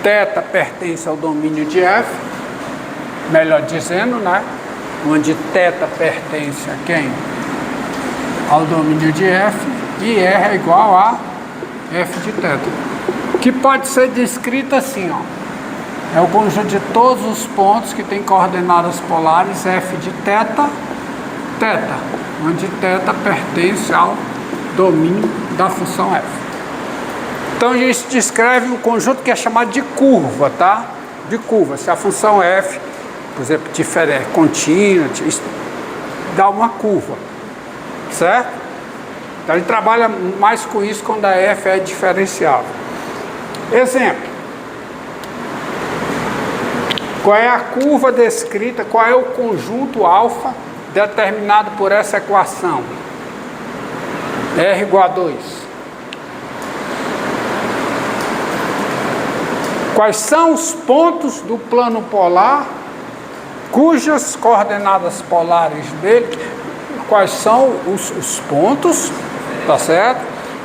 θ pertence ao domínio de F, melhor dizendo, né? Onde θ pertence a quem? Ao domínio de F, e R é igual a F de θ, que pode ser descrito assim, ó. É o conjunto de todos os pontos que tem coordenadas polares F de θ, onde θ pertence ao domínio da função F. Então a gente descreve um conjunto que é chamado de curva, tá? De curva. Se a função F, por exemplo, é contínua, dá uma curva, certo? Então a gente trabalha mais com isso quando a F é diferenciável. Exemplo. Qual é a curva descrita, qual é o conjunto alfa determinado por essa equação? R igual a 2. Quais são os pontos do plano polar cujas coordenadas polares dele, quais são os pontos, tá certo?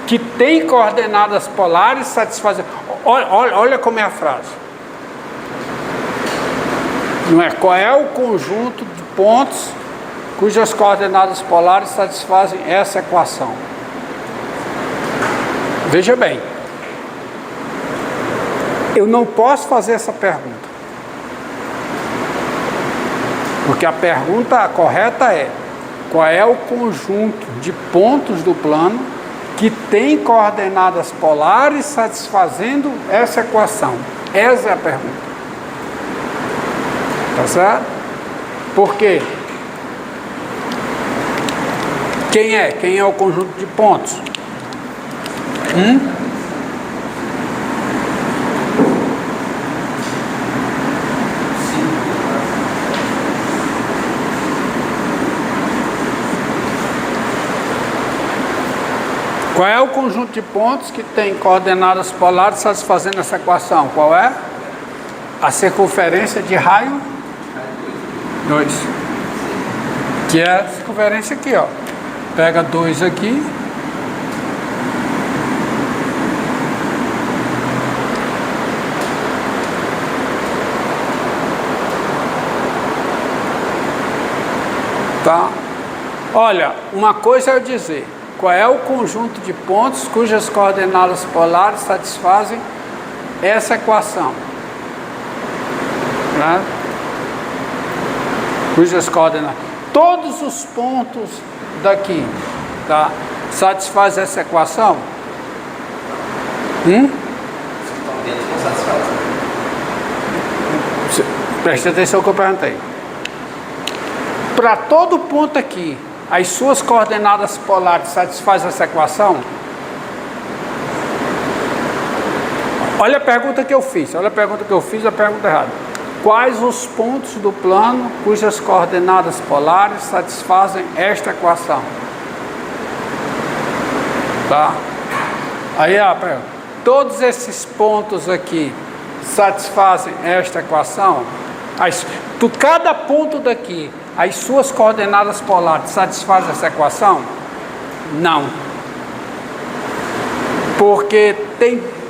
Que tem coordenadas polares satisfazendo. Olha como é a frase. Não é qual é o conjunto de pontos cujas coordenadas polares satisfazem essa equação. Veja bem, eu não posso fazer essa pergunta, porque a pergunta correta é: qual é o conjunto de pontos do plano que tem coordenadas polares satisfazendo essa equação? Essa é a pergunta. Tá certo? Por quê? Quem é? Quem é o conjunto de pontos? Qual é o conjunto de pontos que tem coordenadas polares satisfazendo essa equação? Qual é? A circunferência de raio 2. Que é a circunferência aqui, ó. Pega 2 aqui. Tá? Olha, uma coisa é eu dizer, qual é o conjunto de pontos cujas coordenadas polares satisfazem essa equação? Né? Cujas coordenadas, todos os pontos daqui, tá? Satisfaz essa equação? Preste atenção no que eu perguntei. Para todo ponto aqui, as suas coordenadas polares satisfazem essa equação? Olha a pergunta que eu fiz, a pergunta errada. Quais os pontos do plano cujas coordenadas polares satisfazem esta equação? Tá? Aí, todos esses pontos aqui satisfazem esta equação? Cada ponto daqui, as suas coordenadas polares satisfazem essa equação? Não. Porque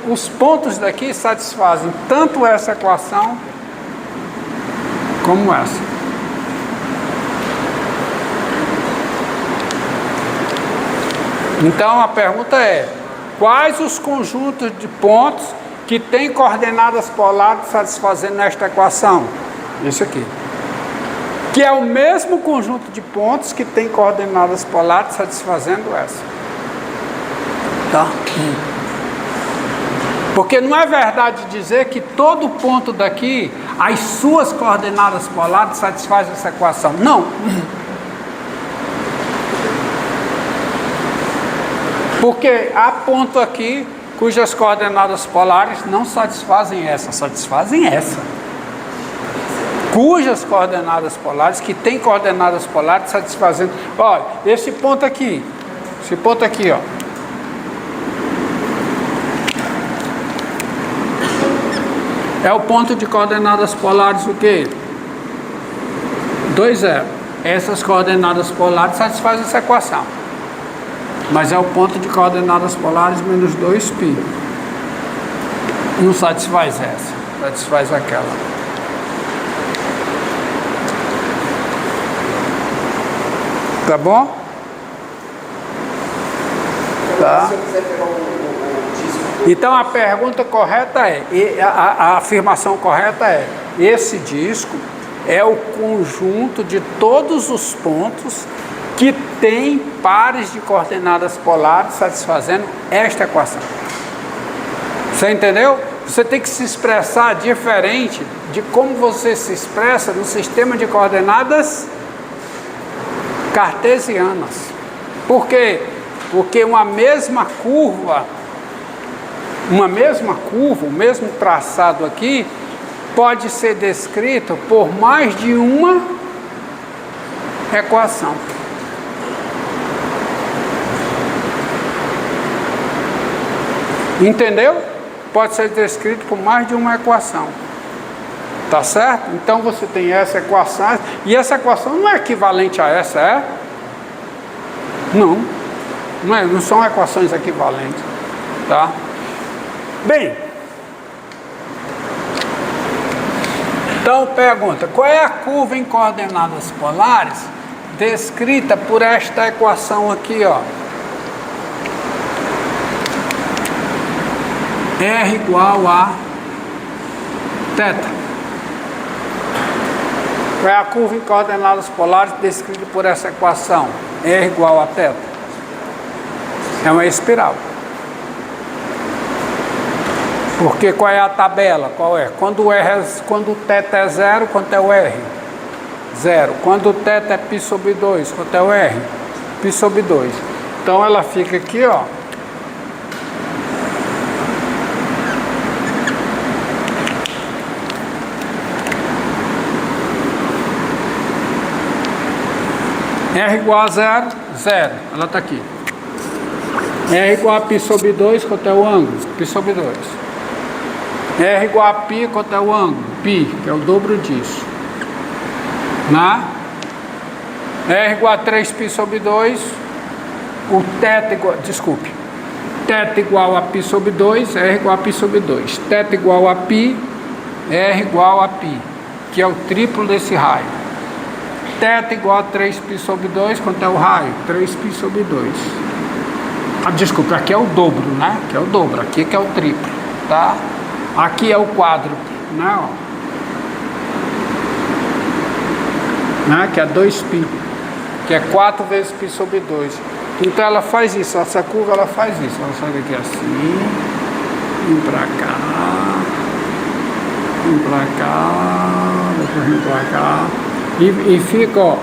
os pontos daqui satisfazem tanto essa equação como essa. Então a pergunta é: quais os conjuntos de pontos que têm coordenadas polares satisfazendo esta equação? Isso aqui. Que é o mesmo conjunto de pontos que tem coordenadas polares satisfazendo essa. Tá? Porque não é verdade dizer que todo ponto daqui, as suas coordenadas polares satisfazem essa equação. Não. Porque há ponto aqui cujas coordenadas polares não satisfazem essa, satisfazem essa. Cujas coordenadas polares, que tem coordenadas polares satisfazendo. Olha, esse ponto aqui, ó. É o ponto de coordenadas polares o quê? 2, 0. Essas coordenadas polares satisfazem essa equação. Mas é o ponto de coordenadas polares menos 2π. Não satisfaz essa, satisfaz aquela. Tá bom? Tá. Então a pergunta correta a afirmação correta é: esse disco é o conjunto de todos os pontos que tem pares de coordenadas polares satisfazendo esta equação. Você entendeu? Você tem que se expressar diferente de como você se expressa no sistema de coordenadas cartesianas. Por quê? Porque uma mesma curva, o mesmo traçado aqui, pode ser descrito por mais de uma equação. Entendeu? Pode ser descrito por mais de uma equação. Tá certo? Então você tem essa equação, e essa equação não é equivalente a essa, é? Não. Não são equações equivalentes. Tá? Bem. Então pergunta: qual é a curva em coordenadas polares descrita por esta equação aqui, ó? R igual a θ. Qual é a curva em coordenadas polares descrita por essa equação? R igual a θ. É uma espiral. Porque qual é a tabela? Qual é? Quando o θ é zero, quanto é o R? Zero. Quando o θ é π sobre 2, quanto é o R? Π sobre 2. Então ela fica aqui, ó. R igual a zero, zero. Ela está aqui. R igual a π sobre 2, quanto é o ângulo? Π sobre 2. R igual a π, quanto é o ângulo? Π, que é o dobro disso. Né? R igual a 3π sobre 2. O θ igual, desculpe. θ igual a π sobre 2, R igual a π sobre 2. θ igual a π, R igual a π, que é o triplo desse raio. θ igual a 3π sobre 2, quanto é o raio? 3π sobre 2. Ah, desculpa, aqui é o dobro, né? Aqui é o dobro, aqui que é o triplo, tá? Aqui é o quádruplo, né? Ó. Né? Que é 2π, que é 4 vezes π sobre 2. Então ela faz isso, essa curva ela faz isso. Ela sai daqui assim, vem pra cá, depois vem pra cá. E fica, ó,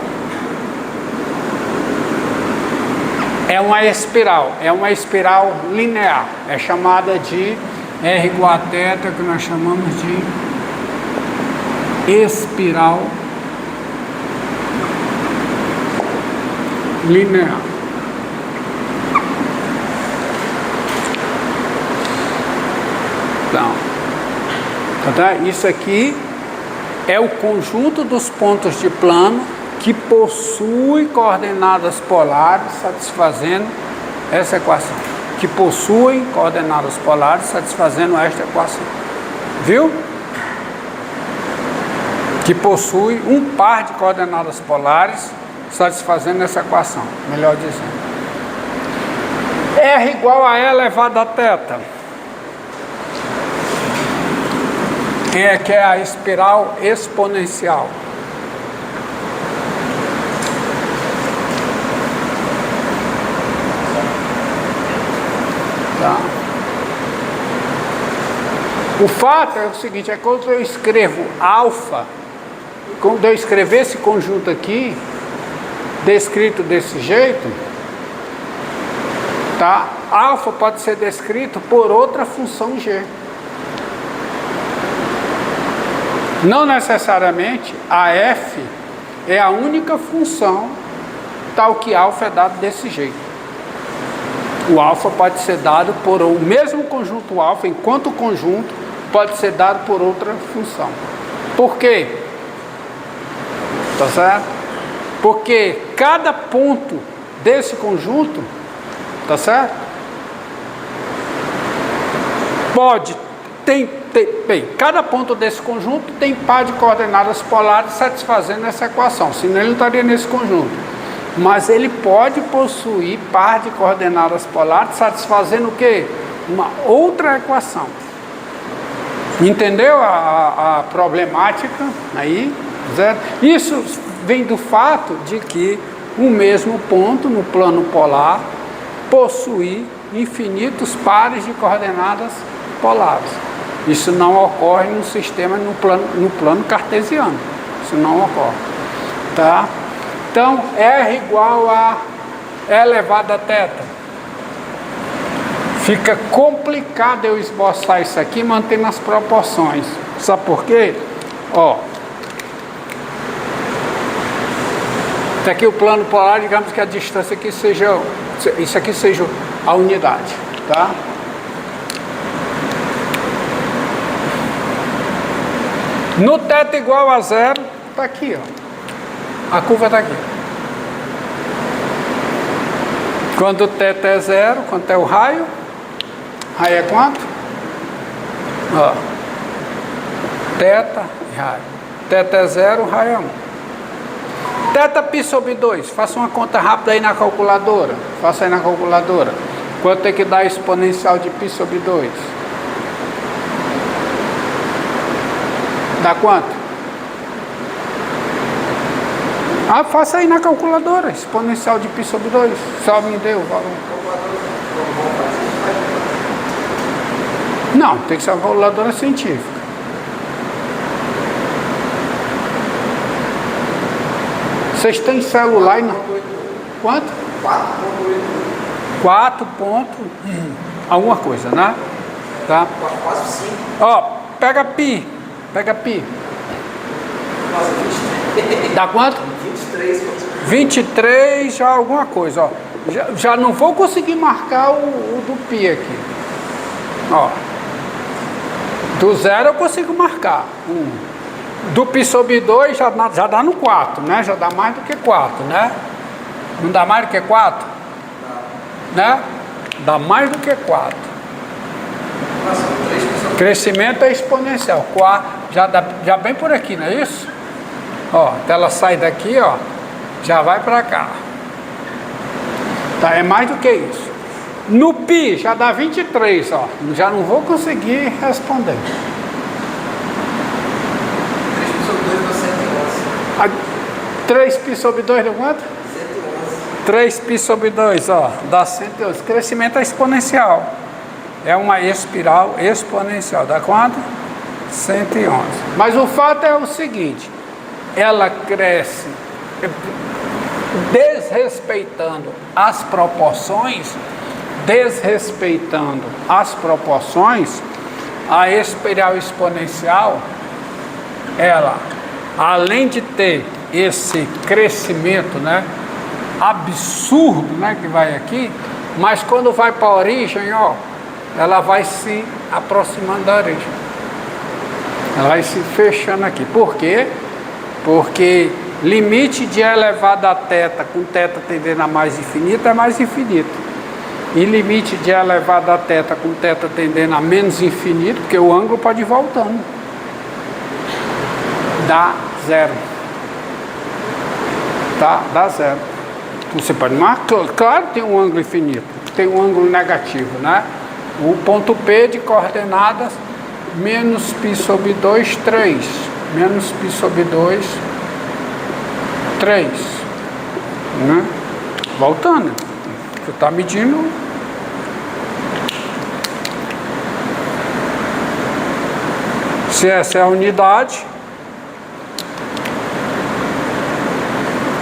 é uma espiral linear, é chamada de R igual a θ, que nós chamamos de espiral linear. Então, tá? Isso aqui é o conjunto dos pontos de plano que possui coordenadas polares satisfazendo essa equação. Que possuem coordenadas polares satisfazendo esta equação. Viu? Que possui um par de coordenadas polares satisfazendo essa equação. Melhor dizendo. R igual a E elevado a θ. Que é a espiral exponencial. Tá. O fato é o seguinte, é quando eu escrevo alfa, quando eu escrever esse conjunto aqui, descrito desse jeito, tá? Alfa pode ser descrito por outra função G. Não necessariamente a f é a única função tal que alfa é dado desse jeito. O alfa pode ser dado por o mesmo conjunto alfa, enquanto conjunto pode ser dado por outra função. Por quê? Tá certo? Porque cada ponto desse conjunto, tá certo? Pode Bem, cada ponto desse conjunto tem par de coordenadas polares satisfazendo essa equação, senão ele não estaria nesse conjunto. Mas ele pode possuir par de coordenadas polares satisfazendo o quê? Uma outra equação. Entendeu a problemática aí? Isso vem do fato de que o mesmo ponto no plano polar possui infinitos pares de coordenadas polares. Isso não ocorre no sistema no plano cartesiano. Isso não ocorre. Tá? Então, R igual a E elevado a θ. Fica complicado eu esboçar isso aqui mantendo as proporções. Sabe por quê? Ó. Até aqui o plano polar, digamos que a distância aqui seja... Isso aqui seja a unidade. Tá? No θ igual a 0, está aqui, ó. A curva está aqui. Quando o θ é 0, quanto é o raio? Raio é quanto? Ó. θ e raio. θ é 0, raio é 1. Θ π sobre 2. Faça uma conta rápida aí na calculadora. Faça aí na calculadora. Quanto é que dá a exponencial de π sobre 2? Dá quanto? Ah, faça aí na calculadora. Exponencial de π sobre 2. Só me deu o valor. Não, tem que ser uma calculadora científica. Vocês têm celular e não... Quanto? 4 pontos. Alguma coisa, né? Tá? Quase 5. Ó, pega π. Pega π. Nossa, 23. Dá quanto? 23. 23, já alguma coisa, ó. Já não vou conseguir marcar o do π aqui. Ó. Do 0 eu consigo marcar. Do π sobre 2 já dá no 4, né? Já dá mais do que 4, né? Não dá mais do que 4? Né? Dá mais do que 4. Nossa, 3. Crescimento é exponencial. Já vem por aqui, não é isso? Ó, então ela sai daqui, ó, já vai para cá. Tá, é mais do que isso. No π já dá 23, ó. Já não vou conseguir responder. 3 sobre 2 dá 111. 3π sobre 2 deu quanto? 111. 3π sobre 2, ó, dá 111. Crescimento é exponencial. É uma espiral exponencial. Dá quanto? 111. Mas o fato é o seguinte: ela cresce desrespeitando as proporções, a espiral exponencial, ela, além de ter esse crescimento, né, absurdo, né, que vai aqui, mas quando vai para a origem, ó, ela vai se aproximando da origem. Ela vai se fechando aqui. Por quê? Porque limite de E elevado a θ com θ tendendo a mais infinito é mais infinito. E limite de E elevado a θ com θ tendendo a menos infinito, porque o ângulo pode ir voltando. Dá 0. Tá? Dá 0. Você pode marcar, claro, tem um ângulo infinito, tem um ângulo negativo, né? O ponto P de coordenadas menos π sobre 2, 3. Menos π sobre 2, 3. Né? Voltando. Você está medindo. Se essa é a unidade,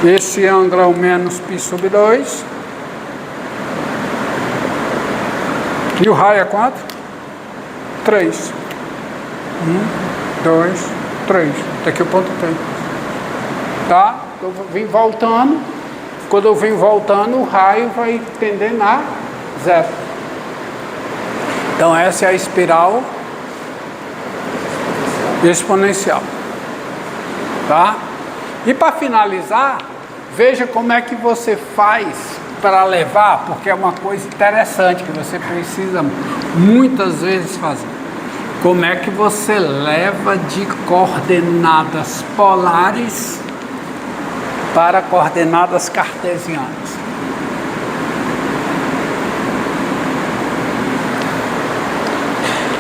esse ângulo é o menos π sobre 2. E o raio é quanto? 3. 1, 2, 3. Até aqui o ponto P. Tá? Eu vim voltando. Quando eu vim voltando, o raio vai tendendo a 0. Então essa é a espiral exponencial. Tá? E para finalizar, veja como é que você faz para levar, porque é uma coisa interessante que você precisa muitas vezes fazer. Como é que você leva de coordenadas polares para coordenadas cartesianas?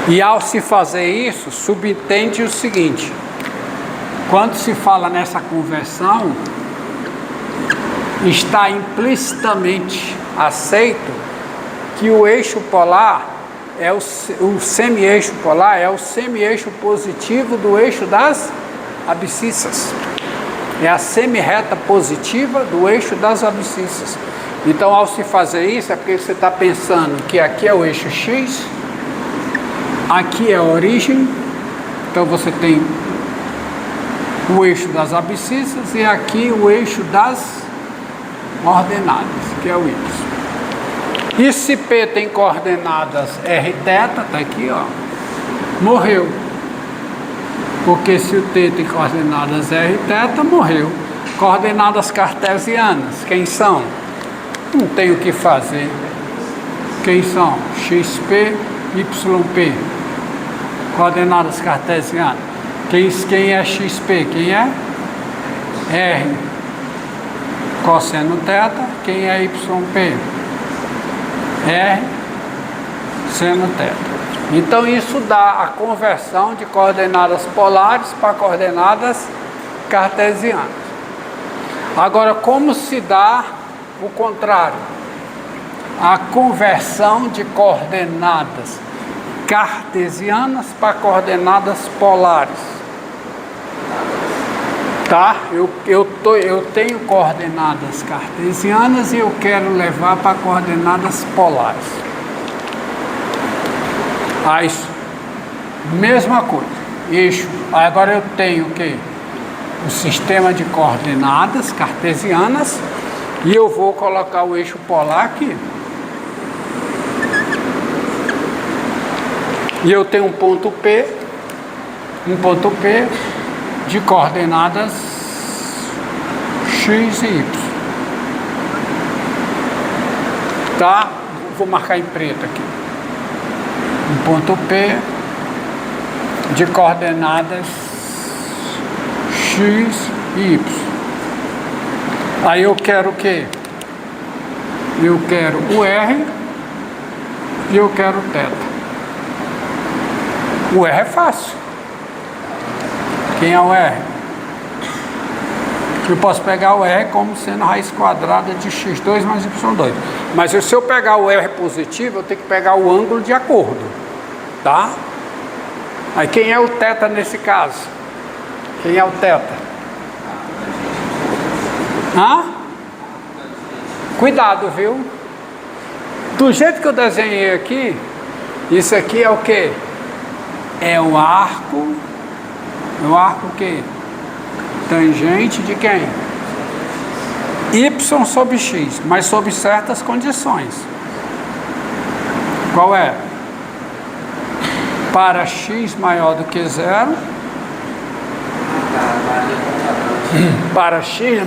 E ao se fazer isso, subentende o seguinte: quando se fala nessa conversão, está implicitamente aceito que o eixo polar é o semi-eixo polar é o semi-eixo positivo do eixo das abscissas. É a semi-reta positiva do eixo das abscissas. Então, ao se fazer isso, é porque você está pensando que aqui é o eixo X, aqui é a origem, então você tem o eixo das abscissas e aqui o eixo das ordenadas, que é o Y. E se P tem coordenadas R θ, tá aqui, ó, morreu. Porque se o T tem coordenadas R θ, morreu. Coordenadas cartesianas, quem são? Não tem o que fazer. Quem são? XP, YP. Coordenadas cartesianas. Quem é XP? Quem é? R. Cosseno θ. Quem é YP? R seno θ. Então isso dá a conversão de coordenadas polares para coordenadas cartesianas. Agora, como se dá o contrário? A conversão de coordenadas cartesianas para coordenadas polares. Tá? Eu tenho coordenadas cartesianas e eu quero levar para coordenadas polares. Aí, mesma coisa, eixo. Agora eu tenho o quê? O sistema de coordenadas cartesianas e eu vou colocar o eixo polar aqui. E eu tenho um ponto P de coordenadas X e Y. Tá? Vou marcar em preto aqui. Um ponto P de coordenadas X e Y. Aí eu quero o quê? Eu quero o R e eu quero o θ. O R é fácil. Quem é o R? Eu posso pegar o R como sendo a raiz quadrada de x2 mais y2. Mas se eu pegar o R positivo, eu tenho que pegar o ângulo de acordo. Tá? Aí quem é o θ nesse caso? Quem é o θ? Hã? Cuidado, viu? Do jeito que eu desenhei aqui, isso aqui é o quê? É o arco. O arco o quê? Tangente de quem? Y sobre X, mas sob certas condições. Qual é? Para X maior do que 0. Para X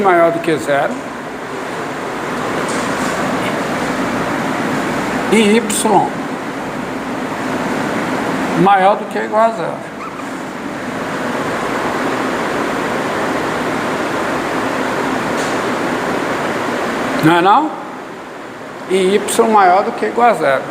maior do que 0. E Y maior do que ou igual a 0. Não é não? E Y maior do que ou igual a 0.